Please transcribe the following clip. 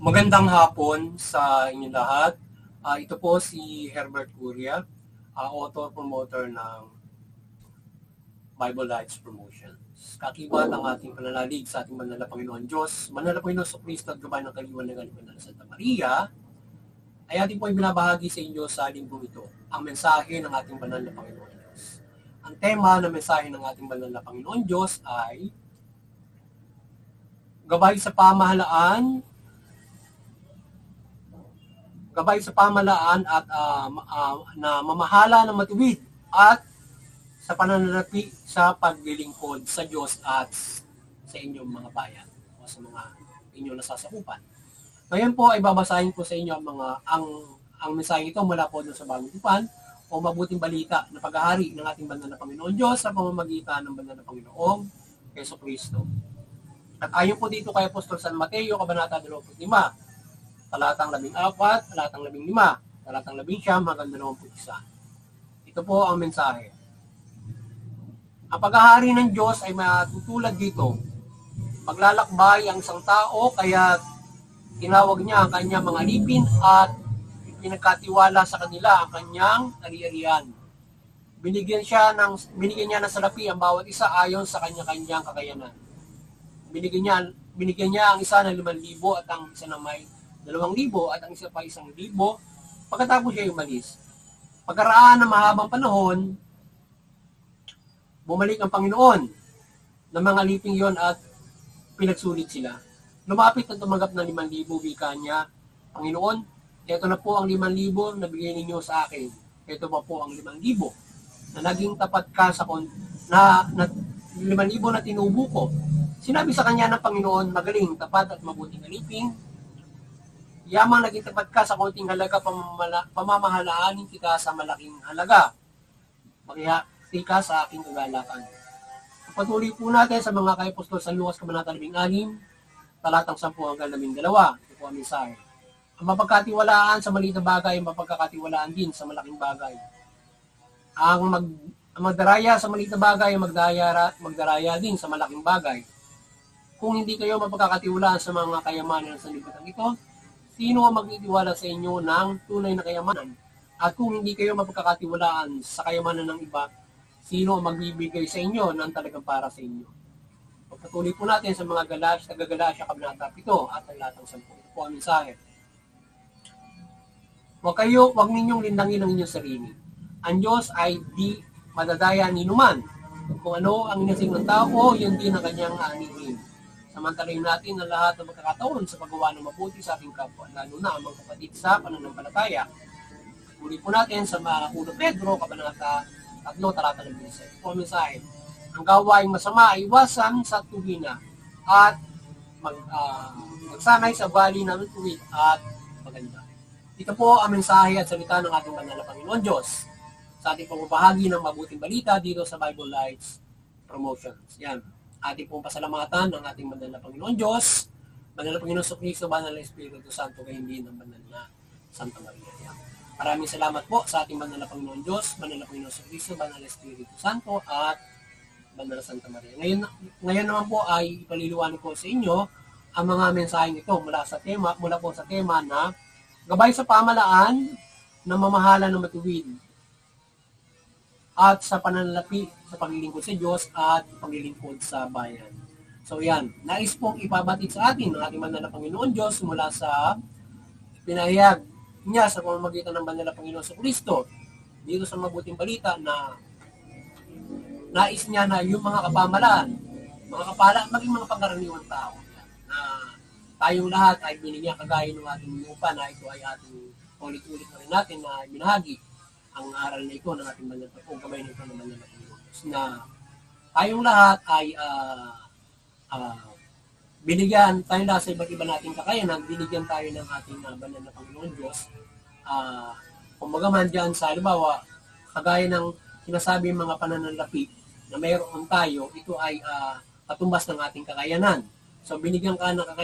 Magandang hapon sa inyong lahat. Ito po si Herbert Curia, author promoter ng Bible Lights Promotions. Kakibat ang ating pananalig sa ating banal na Panginoon Diyos, banal na Panginoon sa Kristo at gabay ng kaliwan ng Kaliwan ng Santa Maria, ay ating po ibinabahagi sa inyo sa linggong ito, ang mensahe ng ating banal na Panginoon Diyos. Ang tema ng mensahe ng ating banal na Panginoon Diyos ay gabay sa pamahalaan at na mamahala ng matuwid at sa pananalapi sa paglilingkod sa Diyos at sa inyong mga bayan o sa mga inyong nasasakupan. Ngayon po ay babasahin ko sa inyo ang mensahe ito mula po doon sa Bagong Tipan o mabuting balita na paghahari ng ating banal na Panginoon Diyos sa pamamagitan ng banal na Panginoong Hesus Kristo. At ayon po dito kay Apostol San Mateo, Kabanata 25, talatang 14, talatang 15, talatang 19 hanggang 21. Ito po ang mensahe. Ang paghahari ng Diyos ay matutulad dito. Maglalakbay ang isang tao, kaya tinawag niya ang kanyang mga alipin at pinagkatiwala sa kanila ang kanyang ari-arian. Binigyan niya ng salapi ang bawat isa ayon sa kanya-kanyang kakayanan. Binigyan niya ang isa ng 5,000 at ang isa ng may 2,000 at ang isa pa 1,000. Pagkatapos siya umalis. Pagkaraan ng mahabang panahon, bumalik ang Panginoon ng mga aliping yon at pinagsulit sila. Lumapit at tumanggap ng 5,000, wika niya, Panginoon, ito na po ang 5,000 na bigay ninyo sa akin. Ito pa po ang 5,000 na naging tapat ka sa 5,000 na tinubo ko. Sinabi sa kanya ng Panginoon, magaling, tapat at mabuting aliping, yamang naging tapat ka sa konting halaga, pamamahalaanin kita sa malaking halaga. Maghihati ka sa aking kagalakan. Patuloy po natin sa mga kay Apostol San Lucas, Kabanata 16, talatang 10 hanggang 12. Ito po ang mensahe. Ang mapagkatiwalaan sa maliit na bagay, ang mapagkakatiwalaan din sa malaking bagay. Ang magdaraya sa maliit na bagay, ang magdaraya din sa malaking bagay. Kung hindi kayo mapagkakatiwalaan sa mga kayamanan sa libutan ito, sino ang magtitiwala sa inyo ng tunay na kayamanan? At kung hindi kayo mapagkakatiwalaan sa kayamanan ng iba, sino ang magbibigay sa inyo ng talagang para sa inyo? Pagpatuloy po natin sa mga taga-Galacia, Kabanata 7 at talatang 10. Ito po ang mensahe. Huwag ninyong lindangin ang inyong sarili. Ang Diyos ay di madadaya ni numan. Kung ano ang inasing ng tao, yun din ang kanyang aanihin. Samantalayin natin ang lahat ng magkakataon sa paggawa ng mabuti sa ating kapwa, lalo na ang mga kapatid sa pananampalataya. Muli po natin sa Unang Pedro, Kabanata 3, talata 11. Ito po ang mensahe. Ang gawaing masama ay iwasan sa tuhina at magsanay sa bali ng tuwid at maganda. Ito po ang mensahe at salita ng ating banal na Panginoon Diyos sa ating pagbabahagi ng mabuting balita dito sa Bible Lights Promotions. Yan. Ating pong pasalamatan ng ating banal na Panginoon Diyos, banal na Panginoon sa Kristo, banal na Espiritu Santo, kaya hindi ng banal na Santa Maria. Yan. Maraming salamat po sa ating banal na Panginoon Diyos, banal na Panginoon sa Kristo, banal na Espiritu Santo, at banal na Santa Maria. Ngayon naman po ay ipaliliwanag ko sa inyo ang mga mensaheng ito mula po sa tema na gabay sa pamahalaan na mamahala ng matuwid at sa pananalapi sa paglilingkod sa Diyos at paglilingkod sa bayan. So yan, nais pong ipabatid sa atin ng ating banal na Panginoon Diyos mula sa pinahayag niya sa pamamagitan ng banal na Panginoon sa Kristo dito sa mabuting balita na nais niya na yung mga kapamalaan, maging mga pangkaraniwang tao na tayong lahat ay binigyan kagaya ng ating lupa na ito ay ating ulit-ulit na rin natin na binahagi ang aral na ito ng ating banal na gabay na ito ng banal na Panginoon na tayong lahat ay binigyan tayo na sa iba't iba nating kakayanan, binigyan tayo ng ating banal na Panginoon Diyos. Kumbaga man dyan sa halimbawa, kagaya ng sinasabi mga pananalapi na mayroon tayo, ito ay katumbas ng ating kakayanan. So binigyan ka ng kakayanan